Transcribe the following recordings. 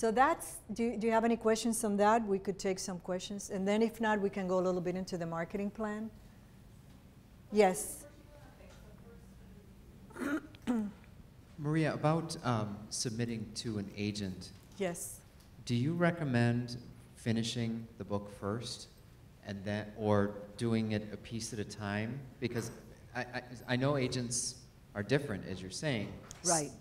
So that's, do you have any questions on that? We could take some questions. And then if not, we can go a little bit into the marketing plan. Yes. Maria, about submitting to an agent. Yes. Do you recommend finishing the book first and then, or doing it a piece at a time? Because I know agents are different, as you're saying. Right.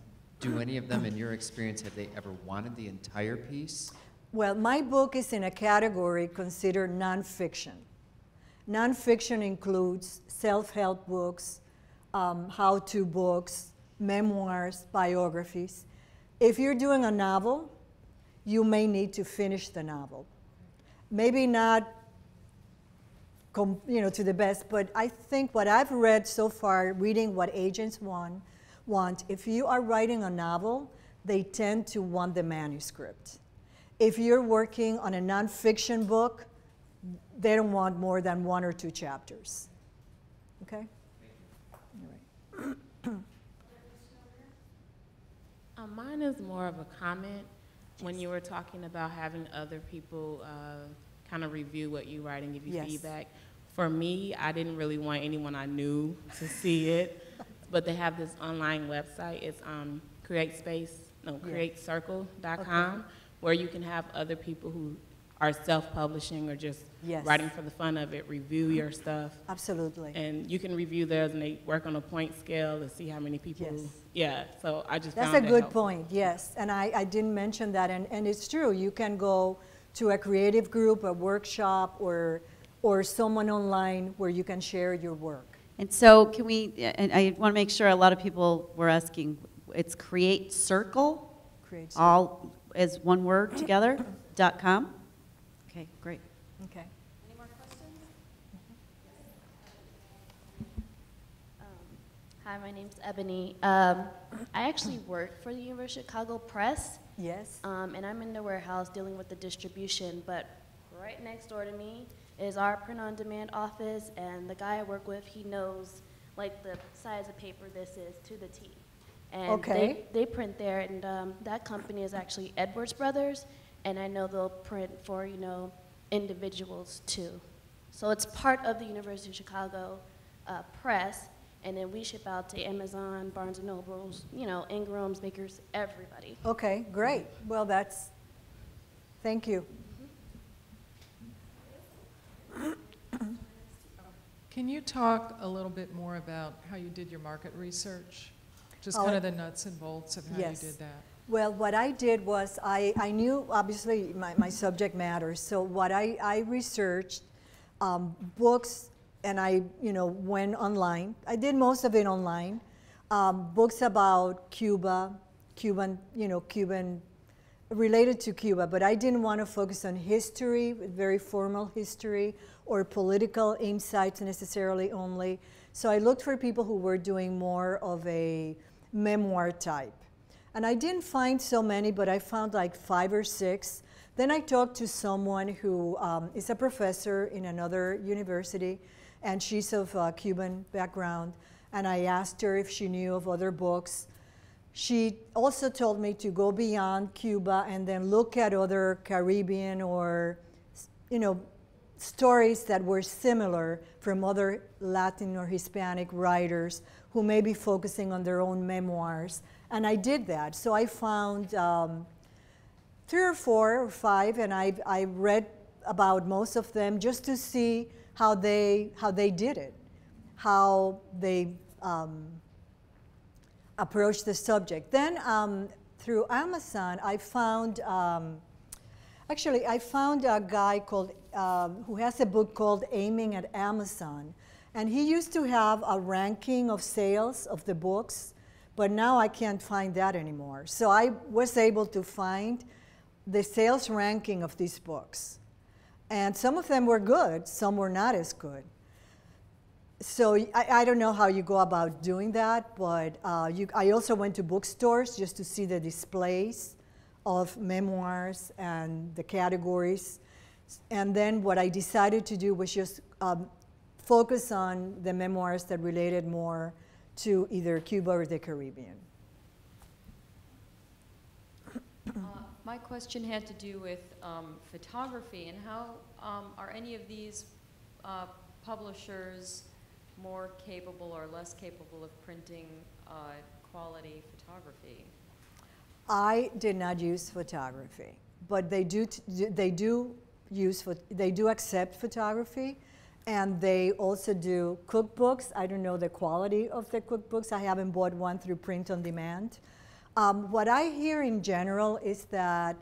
Do any of them, in your experience, have they ever wanted the entire piece? Well, my book is in a category considered nonfiction. Nonfiction includes self-help books, how-to books, memoirs, biographies. If you're doing a novel, you may need to finish the novel. Maybe not to the best, but I think what I've read so far, reading what agents want, if you are writing a novel, they tend to want the manuscript. If you're working on a nonfiction book, they don't want more than 1 or 2 chapters. Okay? All right. Mine is more of a comment. When you were talking about having other people kind of review what you write and give you feedback. For me, I didn't really want anyone I knew to see it, but they have this online website. It's createcircle.com, where you can have other people who are self-publishing or just writing for the fun of it, review your stuff. Absolutely. And you can review theirs, and they work on a point scale to see how many people. So I just That's found a good helpful. point, yes. And I didn't mention that, and it's true. You can go to a creative group, a workshop, or someone online where you can share your work. And so can we, and I want to make sure a lot of people were asking, it's Create Circle, all as one word together, .com? Okay, great. Okay. Any more questions? Hi, my name's Ebony. I actually work for the University of Chicago Press. Yes. And I'm in the warehouse dealing with the distribution, but right next door to me is our print-on-demand office, and the guy I work with, he knows like the size of paper this is to the T. And they print there, and that company is actually Edwards Brothers, and I know they'll print for, individuals too. So it's part of the University of Chicago Press, and then we ship out to Amazon, Barnes & Nobles, Ingram's, Bakers, everybody. Okay, great. Well, thank you. Can you talk a little bit more about how you did your market research? Just kind of the nuts and bolts of how you did that. Well, what I did was I knew, obviously, my subject matters. So what I researched books, and I went online. I did most of it online. Books about Cuba, Cuban, related to Cuba, but I didn't want to focus on history, very formal history, or political insights necessarily only. So I looked for people who were doing more of a memoir type. And I didn't find so many, but I found like 5 or 6. Then I talked to someone who is a professor in another university, and she's of Cuban background, and I asked her if she knew of other books. She also told me to go beyond Cuba and then look at other Caribbean or, stories that were similar from other Latin or Hispanic writers who may be focusing on their own memoirs. And I did that. So I found 3 or 4 or 5, and I read about most of them just to see how they did it, how they approached the subject. Then through Amazon, I found, I found a guy called, who has a book called Aiming at Amazon. And he used to have a ranking of sales of the books, but now I can't find that anymore. So I was able to find the sales ranking of these books. And some of them were good, some were not as good. So I don't know how you go about doing that, but I also went to bookstores just to see the displays of memoirs and the categories. And then what I decided to do was just focus on the memoirs that related more to either Cuba or the Caribbean. My question had to do with photography, and how are any of these publishers more capable or less capable of printing quality photography? I did not use photography, but they do accept photography, and they also do cookbooks. I don't know the quality of the cookbooks. I haven't bought one through print on demand. What I hear in general is that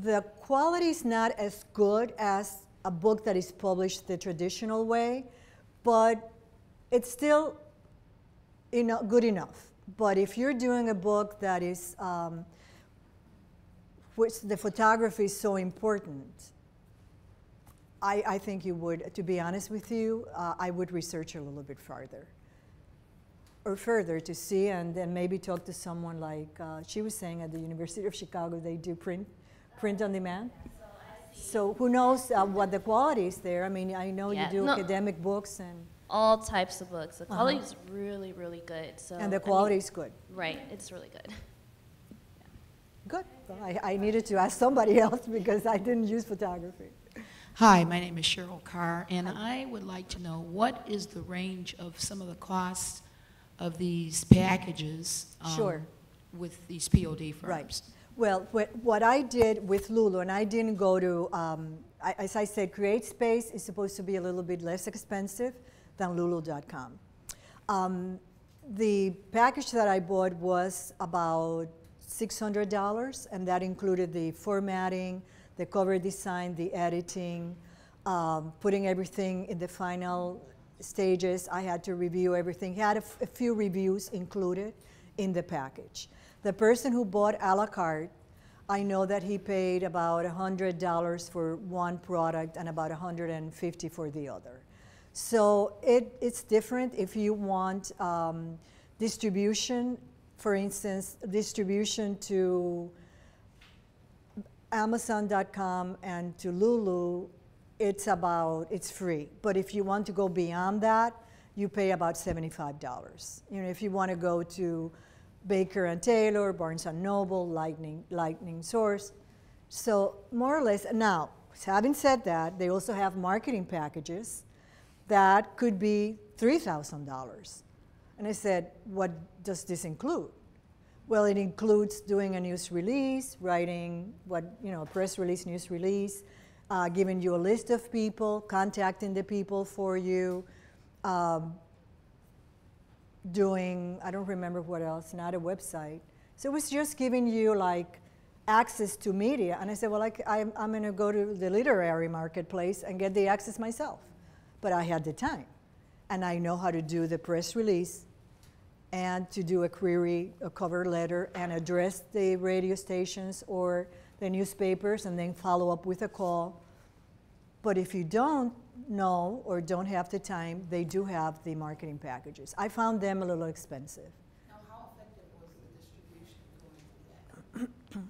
the quality is not as good as a book that is published the traditional way, but it's still good enough. But if you're doing a book that is, which the photography is so important, I think you would, to be honest with you, I would research a little bit farther. Or further to see, and then maybe talk to someone like she was saying at the University of Chicago, they do print on demand. So who knows what the quality is there? I mean, I know you do academic books and all types of books. The quality is really, really good. So and the quality is good. Right, it's really good. Good. Well, I needed to ask somebody else because I didn't use photography. Hi, my name is Cheryl Carr, and I would like to know what is the range of some of the costs of these packages Sure. with these POD firms? Right. Well, what I did with Lulu, and I didn't go to, as I said, CreateSpace is supposed to be a little bit less expensive than Lulu.com. The package that I bought was about $600, and that included the formatting, the cover design, the editing, putting everything in the final stages. I had to review everything. Had a few reviews included in the package. The person who bought a la carte, I know that he paid about $100 for one product and about $150 for the other. So it's different if you want distribution, for instance, distribution to Amazon.com and to Lulu, it's free. But if you want to go beyond that, you pay about $75. You know, if you want to go to Baker and Taylor, Barnes and Noble, Lightning Source. So more or less, now, having said that, they also have marketing packages that could be $3,000. And I said, what does this include? Well, it includes doing a news release, writing a press release, news release, giving you a list of people, contacting the people for you, doing, I don't remember what else, not a website. So it was just giving you like access to media. And I said, well, I'm going to go to the literary marketplace and get the access myself. But I had the time. And I know how to do the press release and to do a query, a cover letter, and address the radio stations or the newspapers and then follow up with a call. But if you don't know or don't have the time, they do have the marketing packages. I found them a little expensive. Now, how effective was the distribution going through that? Through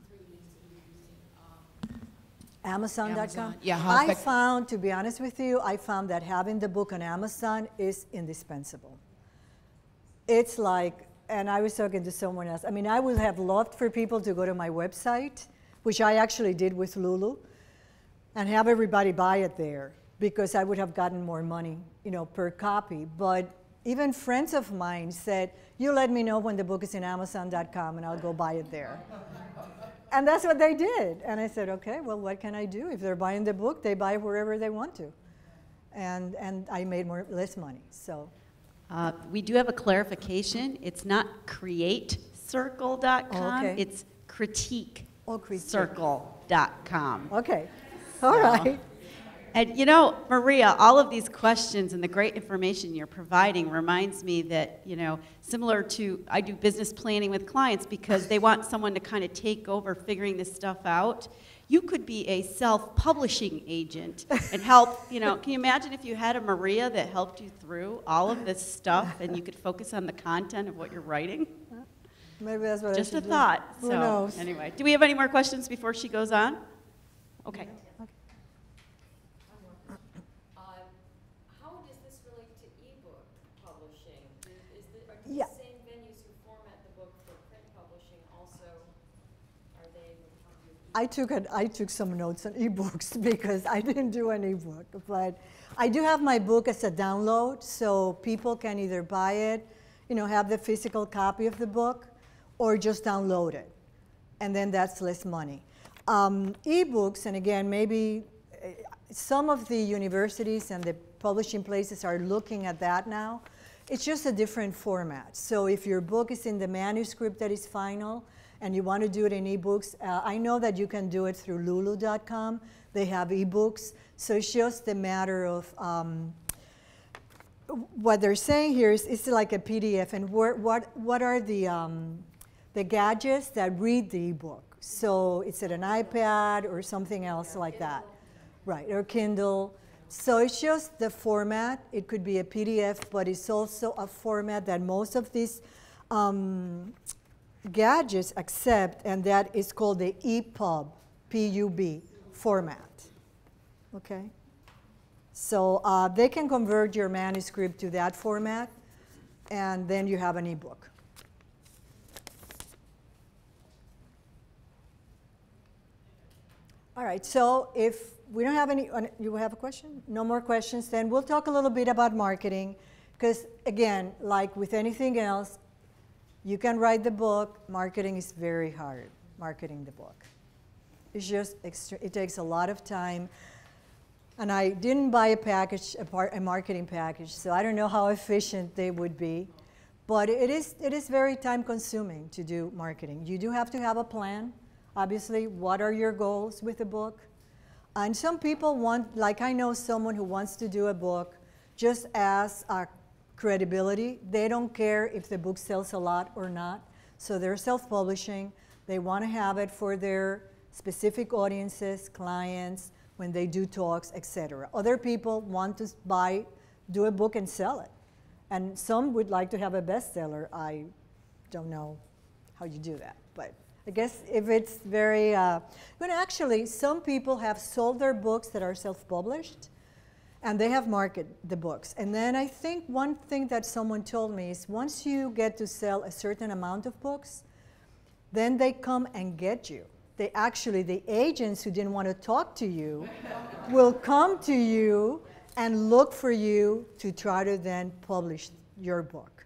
Amazon.com? Amazon. Yeah, I found, to be honest with you, I found that having the book on Amazon is indispensable. It's like, and I was talking to someone else, I mean, I would have loved for people to go to my website, which I actually did with Lulu, and have everybody buy it there, because I would have gotten more money, per copy. But even friends of mine said, you let me know when the book is in Amazon.com and I'll go buy it there. And that's what they did. And I said, okay, well, what can I do? If they're buying the book, they buy it wherever they want to. And I made less money, so. We do have a clarification. It's not createcircle.com, okay. It's critiquecircle.com. Okay, all right. And Maria, all of these questions and the great information you're providing reminds me that, similar to, I do business planning with clients because they want someone to kind of take over figuring this stuff out. You could be a self-publishing agent and help, can you imagine if you had a Maria that helped you through all of this stuff and you could focus on the content of what you're writing? Maybe that's what Just I should a thought. do. So, Who knows? Anyway, do we have any more questions before she goes on? Okay. How does this relate to ebook publishing? Are Yeah. same venues who format the book for print publishing also, are they, how do you I took some notes on ebooks because I didn't do an ebook, but I do have my book as a download, so people can either buy it, have the physical copy of the book, or just download it, and then that's less money. Ebooks, and again, maybe some of the universities and the publishing places are looking at that now. It's just a different format. So if your book is in the manuscript that is final, and you want to do it in ebooks, I know that you can do it through lulu.com. They have ebooks. So it's just a matter of what they're saying here is it's like a PDF, and what are the gadgets that read the ebook? So it's at an iPad or something else like that, right? Or Kindle. So it's just the format. It could be a PDF, but it's also a format that most of these gadgets accept, and that is called the EPUB, P-U-B format. Okay? So they can convert your manuscript to that format, and then you have an ebook. All right, so if we don't have any, you have a question? No more questions, then we'll talk a little bit about marketing, because again, like with anything else, you can write the book. Marketing is very hard, marketing the book. It's just, it takes a lot of time. And I didn't buy a package, a marketing package, so I don't know how efficient they would be. But it is very time consuming to do marketing. You do have to have a plan. Obviously, what are your goals with a book? And some people want, like I know someone who wants to do a book just as a credibility. They don't care if the book sells a lot or not. So they're self-publishing. They want to have it for their specific audiences, clients, when they do talks, etc. Other people want to do a book and sell it. And some would like to have a bestseller. I don't know how you do that, but I guess if it's very, but actually some people have sold their books that are self-published, and they have marketed the books. And then I think one thing that someone told me is once you get to sell a certain amount of books, then they come and get you. They actually, the agents who didn't want to talk to you will come to you and look for you to try to then publish your book.